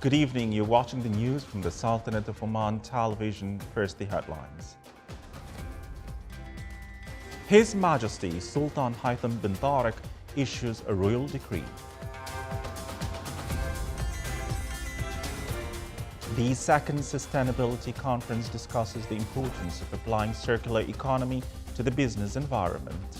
Good evening. You're watching the news from the Sultanate of Oman television. First, the headlines. His Majesty Sultan Haitham bin Tariq issues a royal decree. The second Sustainability Conference discusses the importance of applying circular economy to the business environment.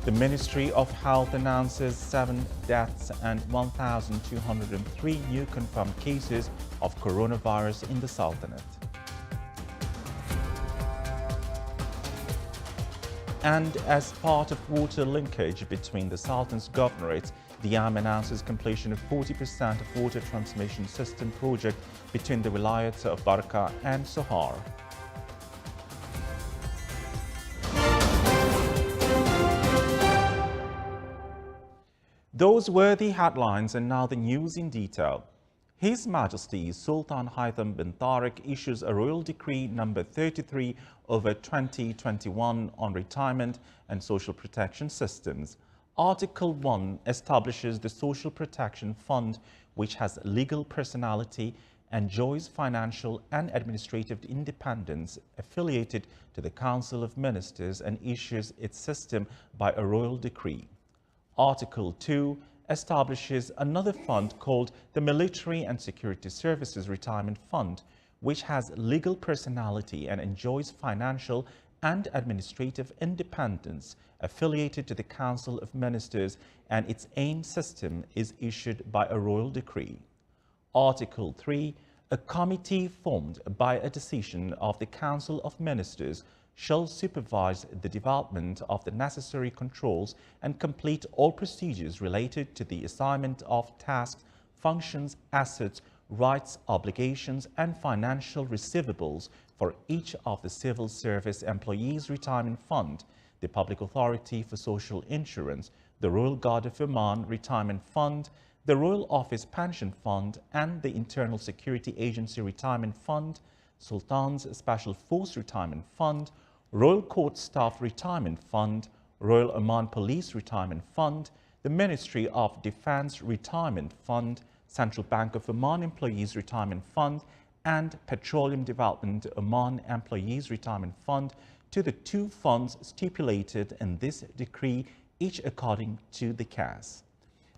The Ministry of Health announces 7 deaths and 1,203 new confirmed cases of coronavirus in the Sultanate. And as part of water linkage between the Sultan's governorates, the AM announces completion of 40% of water transmission system project between the wilayats of Barqa and Sohar. Those were the headlines, and now the news in detail. His Majesty Sultan Haitham bin Tariq issues a Royal Decree number 33/2021 on retirement and social protection systems. Article 1 establishes the Social Protection Fund, which has legal personality, enjoys financial and administrative independence, affiliated to the Council of Ministers, and issues its system by a Royal Decree. Article 2 establishes another fund called the Military and Security Services Retirement Fund, which has legal personality and enjoys financial and administrative independence, affiliated to the Council of Ministers, and its AIM system is issued by a Royal Decree. Article 3, a committee formed by a decision of the Council of Ministers shall supervise the development of the necessary controls and complete all procedures related to the assignment of tasks, functions, assets, rights, obligations, and financial receivables for each of the Civil Service Employees Retirement Fund, the Public Authority for Social Insurance, the Royal Guard of Oman Retirement Fund, the Royal Office Pension Fund, and the Internal Security Agency Retirement Fund, Sultan's Special Force Retirement Fund, Royal Court Staff Retirement Fund, Royal Oman Police Retirement Fund, the Ministry of Defence Retirement Fund, Central Bank of Oman Employees Retirement Fund, and Petroleum Development Oman Employees Retirement Fund, to the 2 funds stipulated in this decree, each according to the case.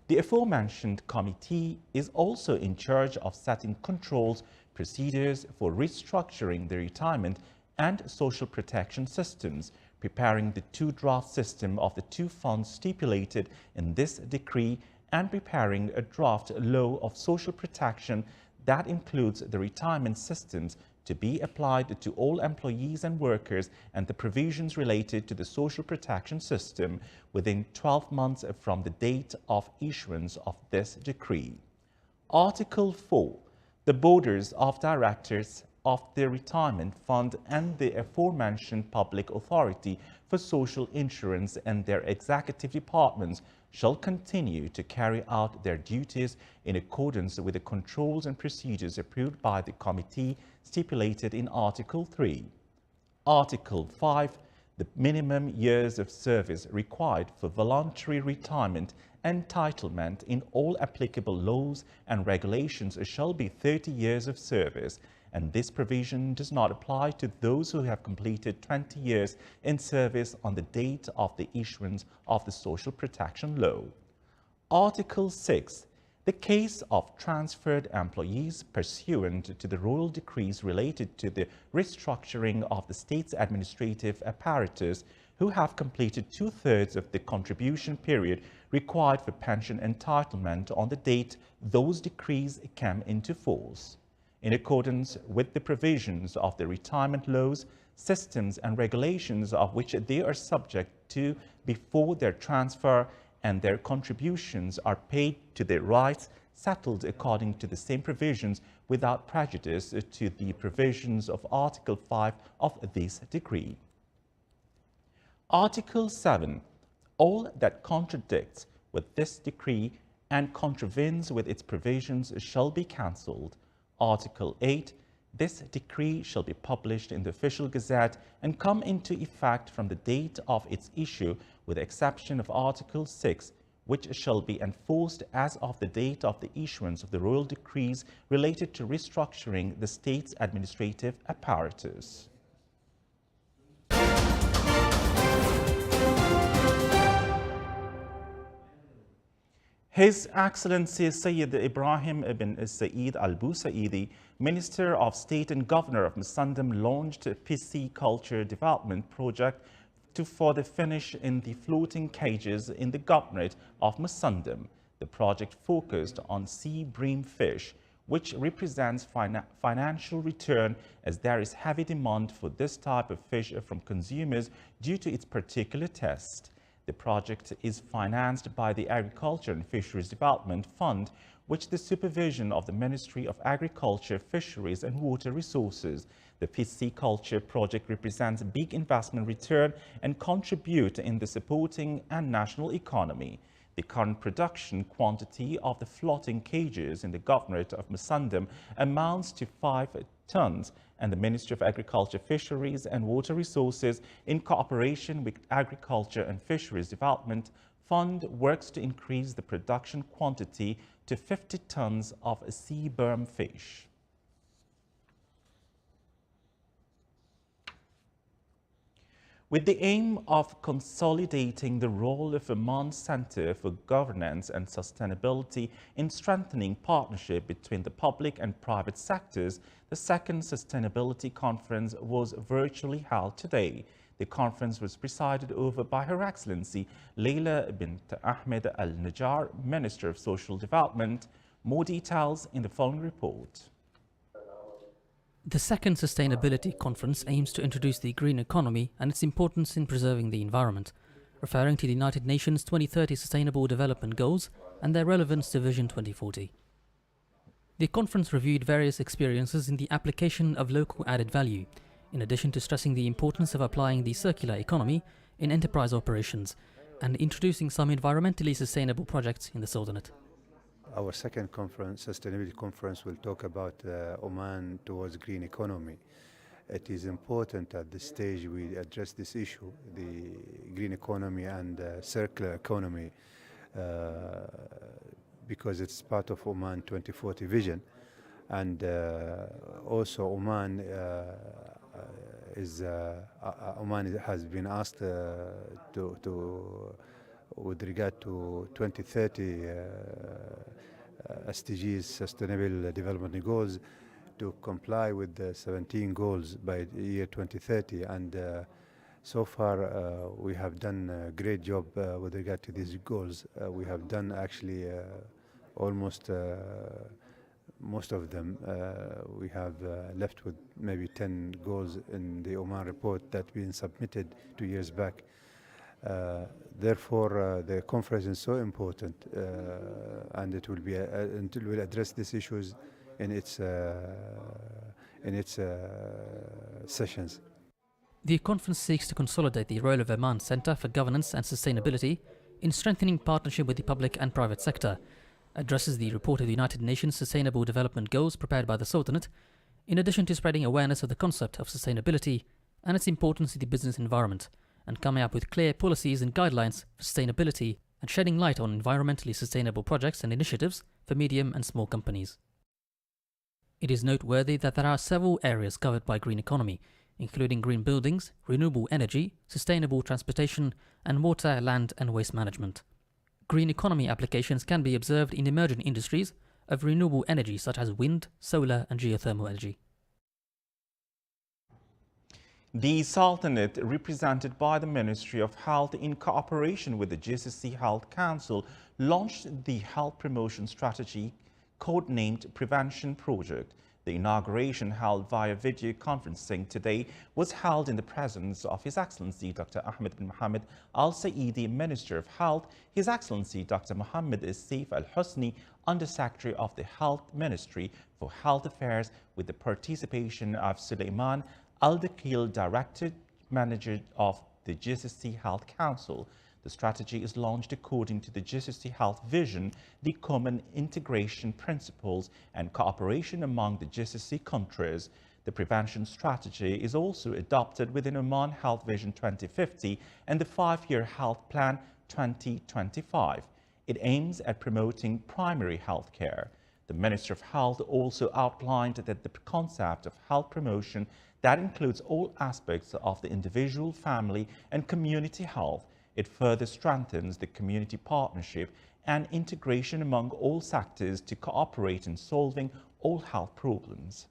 The aforementioned committee is also in charge of setting controls, procedures for restructuring the retirement and social protection systems, preparing the 2 draft system of the 2 funds stipulated in this decree, and preparing a draft law of social protection that includes the retirement systems to be applied to all employees and workers, and the provisions related to the social protection system within 12 months from the date of issuance of this decree. Article 4. The Boards of Directors of the Retirement Fund and the aforementioned Public Authority for Social Insurance and their executive departments shall continue to carry out their duties in accordance with the controls and procedures approved by the committee stipulated in Article 3. Article 5. The minimum years of service required for voluntary retirement entitlement in all applicable laws and regulations shall be 30 years of service, and this provision does not apply to those who have completed 20 years in service on the date of the issuance of the Social Protection Law. Article 6. The case of transferred employees pursuant to the royal decrees related to the restructuring of the state's administrative apparatus who have completed 2/3 of the contribution period required for pension entitlement on the date those decrees came into force. In accordance with the provisions of the retirement laws, systems and regulations of which they are subject to before their transfer, and their contributions are paid to their rights settled according to the same provisions without prejudice to the provisions of Article 5 of this decree. Article 7. All that contradicts with this decree and contravenes with its provisions shall be cancelled. Article 8. This decree shall be published in the Official Gazette and come into effect from the date of its issue, with the exception of Article 6, which shall be enforced as of the date of the issuance of the royal decrees related to restructuring the state's administrative apparatus. His Excellency Sayyid Ibrahim ibn Saeed al-Busaidi, Minister of State and Governor of Musandam, launched a pisciculture development project for the finish in the floating cages in the Governorate of Musandam. The project focused on sea bream fish, which represents financial return as there is heavy demand for this type of fish from consumers due to its particular taste. The project is financed by the Agriculture and Fisheries Development Fund, which the supervision of the Ministry of Agriculture, Fisheries and Water Resources. The pisciculture project represents a big investment return and contribute in the supporting and national economy. The current production quantity of the floating cages in the Governorate of Musandam amounts to 5 tons, and the Ministry of Agriculture, Fisheries and Water Resources, in cooperation with Agriculture and Fisheries Development Fund, works to increase the production quantity to 50 tons of sea bream fish. With the aim of consolidating the role of Oman Center for Governance and Sustainability in strengthening partnership between the public and private sectors, the second Sustainability Conference was virtually held today. The conference was presided over by Her Excellency Leila bint Ahmed Al Najjar, Minister of Social Development. More details in the following report. The second Sustainability Conference aims to introduce the green economy and its importance in preserving the environment, referring to the United Nations 2030 Sustainable Development Goals and their relevance to Vision 2040. The conference reviewed various experiences in the application of local added value, in addition to stressing the importance of applying the circular economy in enterprise operations and introducing some environmentally sustainable projects in the Sultanate. Our second conference, Sustainability Conference, will talk about Oman towards green economy. It is important at this stage we address this issue, the green economy and circular economy, because it's part of Oman 2040 vision. And also Oman Oman has been asked with regard to 2030 SDGs, Sustainable Development Goals, to comply with the 17 goals by the year 2030. And so far we have done a great job with regard to these goals. We have done actually almost most of them. We have left with maybe 10 goals in the Oman report that been submitted 2 years back. Therefore, the conference is so important, and it will address these issues in its sessions. The conference seeks to consolidate the role of Oman Center for Governance and Sustainability in strengthening partnership with the public and private sector, addresses the report of the United Nations Sustainable Development Goals prepared by the Sultanate, in addition to spreading awareness of the concept of sustainability and its importance in the business environment, and coming up with clear policies and guidelines for sustainability and shedding light on environmentally sustainable projects and initiatives for medium and small companies. It is noteworthy that there are several areas covered by green economy, including green buildings, renewable energy, sustainable transportation, and water, land and waste management. Green economy applications can be observed in emerging industries of renewable energy such as wind, solar and geothermal energy. The Sultanate, represented by the Ministry of Health in cooperation with the GCC Health Council, launched the Health Promotion Strategy, codenamed Prevention Project. The inauguration, held via video conferencing today, was held in the presence of His Excellency Dr. Ahmed bin Mohammed Al-Saeedi, Minister of Health, His Excellency Dr. Mohammed Saif Al-Husni, Undersecretary of the Health Ministry for Health Affairs, with the participation of Suleiman Al-Dakil, Director Manager of the GCC Health Council. The strategy is launched according to the GCC Health Vision, the common integration principles and cooperation among the GCC countries. The prevention strategy is also adopted within Oman Health Vision 2050 and the 5-year Health Plan 2025. It aims at promoting primary health care. The Minister of Health also outlined that the concept of health promotion that includes all aspects of the individual, family, and community health. It further strengthens the community partnership and integration among all sectors to cooperate in solving all health problems.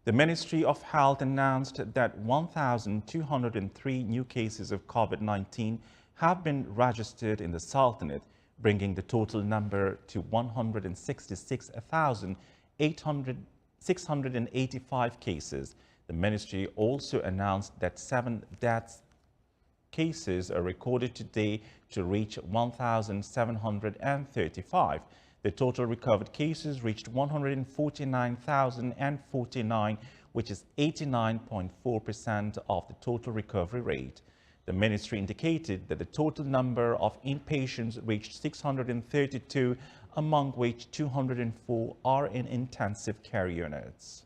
The Ministry of Health announced that 1,203 new cases of COVID-19 have been registered in the Sultanate, bringing the total number to 166,685 cases. The ministry also announced that 7 death cases are recorded today to reach 1,735. The total recovered cases reached 149,049, which is 89.4% of the total recovery rate. The ministry indicated that the total number of inpatients reached 632, among which 204 are in intensive care units.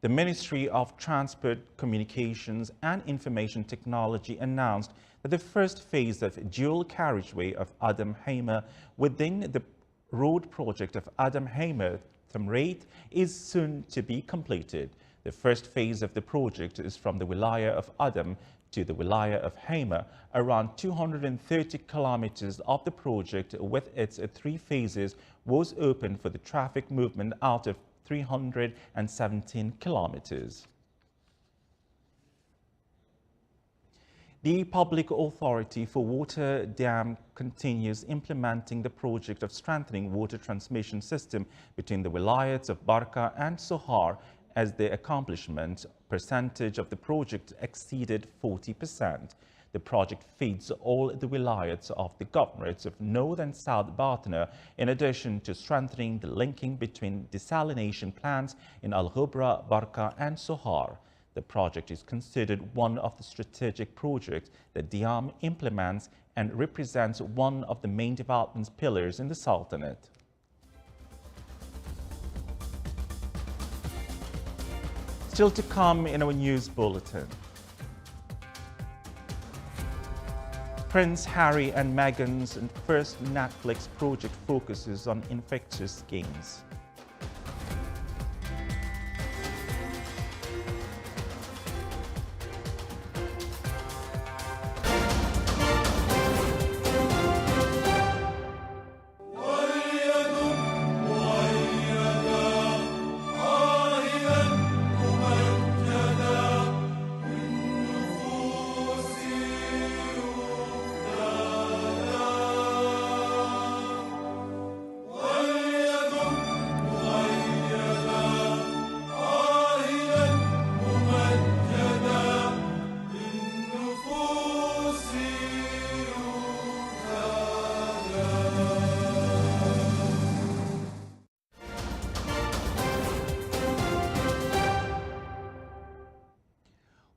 The Ministry of Transport, Communications and Information Technology announced that the first phase of dual carriageway of Adam Hamer within the road project of Adam Hamer Thamreit is soon to be completed. The first phase of the project is from the Wilaya of Adam to the Wilaya of Hamer, around 230 kilometers of the project with its 3 phases was open for the traffic movement out of 317 kilometers. The Public Authority for Water Dam continues implementing the project of strengthening water transmission system between the wilayats of Barka and Sohar, as the accomplishment percentage of the project exceeded 40%. The project feeds all the wilayats of the governorates of North and South Batna, in addition to strengthening the linking between desalination plants in Al Ghubra, Barka and Sohar. The project is considered one of the strategic projects that Diam implements and represents one of the main development pillars in the Sultanate. Still to come in our news bulletin. Prince Harry and Meghan's first Netflix project focuses on infectious games.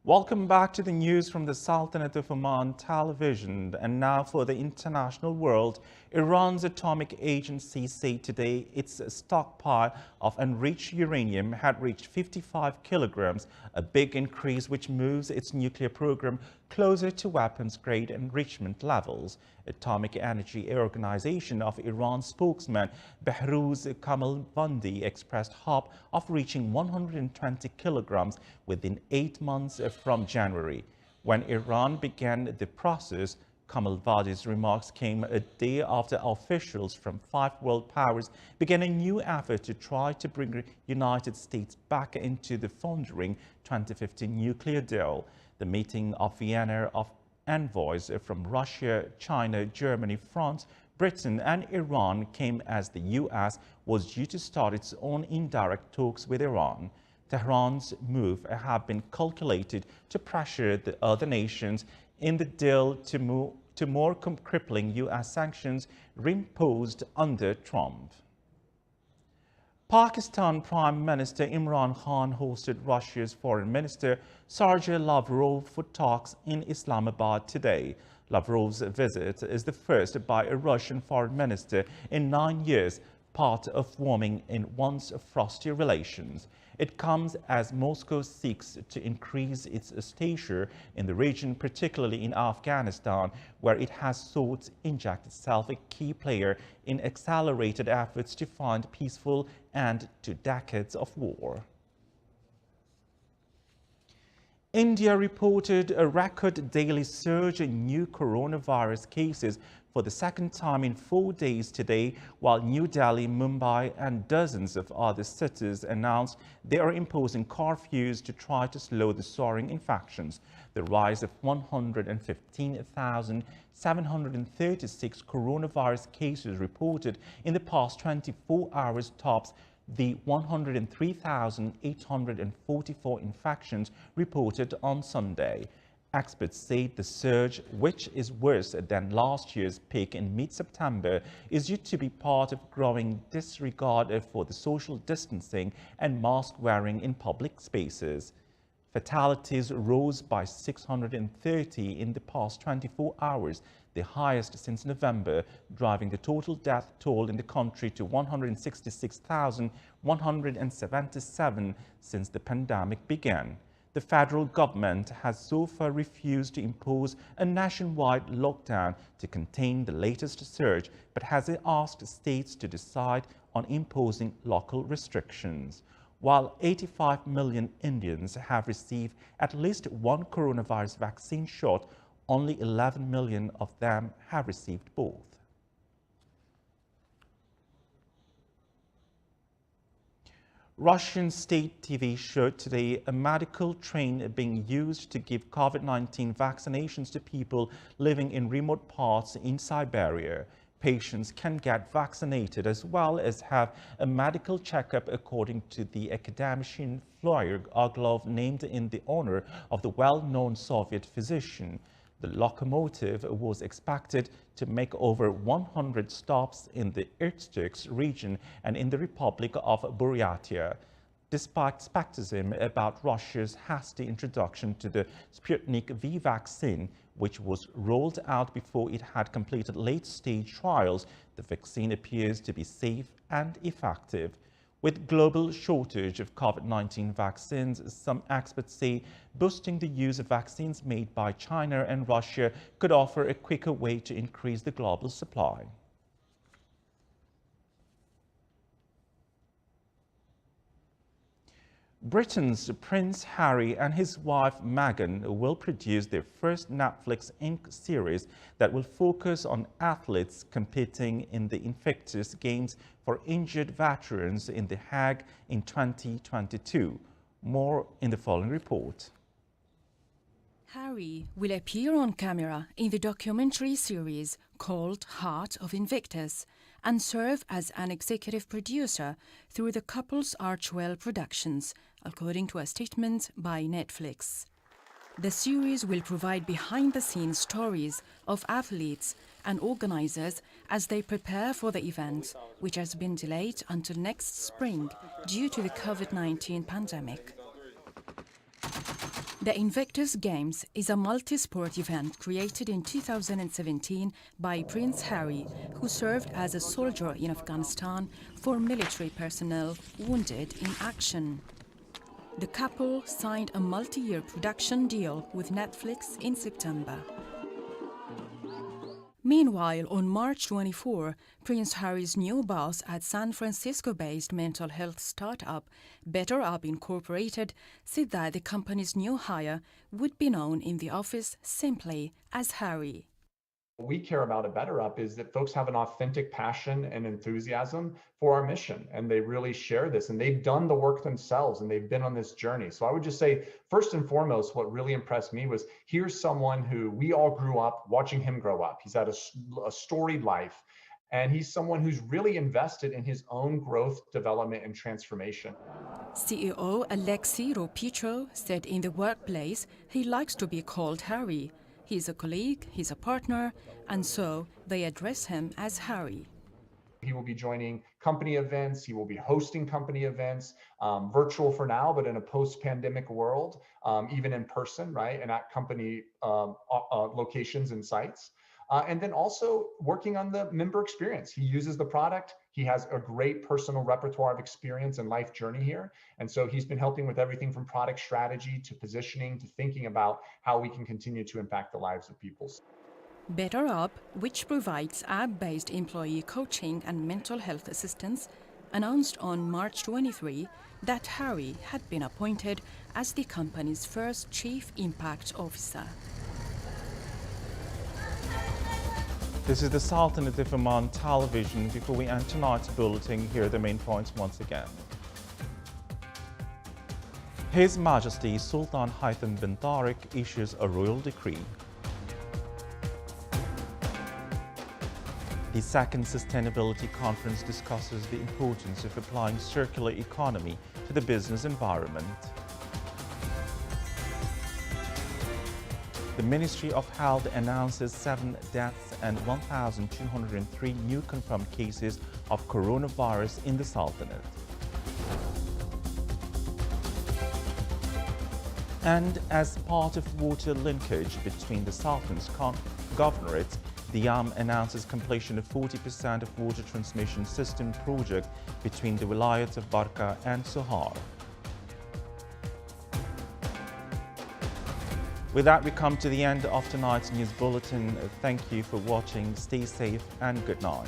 Welcome back to the news from the Sultanate of Oman television. And now for the international world. Iran's atomic agency said today its stockpile of enriched uranium had reached 55 kilograms, a big increase which moves its nuclear program closer to weapons-grade enrichment levels. Atomic Energy Organization of Iran spokesman Behrouz Kamalvandi expressed hope of reaching 120 kilograms within 8 months from January. When Iran began the process, Kamalvadi's remarks came a day after officials from 5 world powers began a new effort to try to bring the United States back into the foundering 2015 nuclear deal. The meeting of Vienna of envoys from Russia, China, Germany, France, Britain and Iran came as the U.S. was due to start its own indirect talks with Iran. Tehran's move had been calculated to pressure the other nations in the deal to more crippling U.S. sanctions reimposed under Trump. Pakistan Prime Minister Imran Khan hosted Russia's Foreign Minister Sergei Lavrov for talks in Islamabad today. Lavrov's visit is the first by a Russian foreign minister in 9 years, part of warming in once frosty relations. It comes as Moscow seeks to increase its stature in the region, particularly in Afghanistan, where it has sought to inject itself a key player in accelerated efforts to find peaceful end to decades of war. India reported a record daily surge in new coronavirus cases for the second time in 4 days today, while New Delhi, Mumbai and dozens of other cities announced they are imposing curfews to try to slow the soaring infections. The rise of 115,736 coronavirus cases reported in the past 24 hours tops the 103,844 infections reported on Sunday. Experts say the surge, which is worse than last year's peak in mid-September, is due to be part of growing disregard for the social distancing and mask wearing in public spaces. Fatalities rose by 630 in the past 24 hours, the highest since November, driving the total death toll in the country to 166,177 since the pandemic began. The federal government has so far refused to impose a nationwide lockdown to contain the latest surge, but has asked states to decide on imposing local restrictions. While 85 million Indians have received at least one coronavirus vaccine shot, only 11 million of them have received both. Russian state TV showed today a medical train being used to give COVID-19 vaccinations to people living in remote parts in Siberia. Patients can get vaccinated as well as have a medical checkup, according to the academician Flyer Oglov, named in the honor of the well-known Soviet physician. The locomotive was expected to make over 100 stops in the Irkutsk region and in the Republic of Buryatia. Despite skepticism about Russia's hasty introduction to the Sputnik V vaccine, which was rolled out before it had completed late-stage trials, the vaccine appears to be safe and effective. With global shortage of COVID-19 vaccines, some experts say boosting the use of vaccines made by China and Russia could offer a quicker way to increase the global supply. Britain's Prince Harry and his wife Meghan will produce their first Netflix Inc. series that will focus on athletes competing in the Invictus Games for injured veterans in The Hague in 2022. More in the following report. Harry will appear on camera in the documentary series called Heart of Invictus and serve as an executive producer through the couple's Archwell Productions, according to a statement by Netflix. The series will provide behind-the-scenes stories of athletes and organizers as they prepare for the event, which has been delayed until next spring due to the COVID-19 pandemic. The Invictus Games is a multi-sport event created in 2017 by Prince Harry, who served as a soldier in Afghanistan for military personnel wounded in action. The couple signed a multi-year production deal with Netflix in September. Meanwhile, on March 24, Prince Harry's new boss at San Francisco-based mental health startup BetterUp Incorporated said that the company's new hire would be known in the office simply as Harry. What we care about at BetterUp is that folks have an authentic passion and enthusiasm for our mission, and they really share this, and they've done the work themselves, and they've been on this journey. So I would just say, first and foremost, what really impressed me was here's someone who we all grew up watching him grow up. He's had a storied life, and he's someone who's really invested in his own growth, development, and transformation. CEO Alexei Ropitro said in the workplace he likes to be called Harry. He's a colleague, he's a partner, and so they address him as Harry. He will be joining company events, he will be hosting company events, virtual for now, but in a post-pandemic world, even in person, right, and at company locations and sites. And then also working on the member experience. He uses the product. He has a great personal repertoire of experience and life journey here. And so he's been helping with everything from product strategy to positioning to thinking about how we can continue to impact the lives of people. Better Up, which provides app-based employee coaching and mental health assistance, announced on March 23 that Harry had been appointed as the company's first Chief Impact Officer. This is the Sultanate of Oman television. Before we end tonight's bulletin, here are the main points once again. His Majesty Sultan Haitham bin Tariq issues a royal decree. The second Sustainability Conference discusses the importance of applying circular economy to the business environment. The Ministry of Health announces 7 deaths and 1,203 new confirmed cases of coronavirus in the Sultanate. And as part of water linkage between the Sultan's governorates, the announces completion of 40% of water transmission system project between the Wilayat of Barqa and Sohar. With that, we come to the end of tonight's news bulletin. Thank you for watching. Stay safe and good night.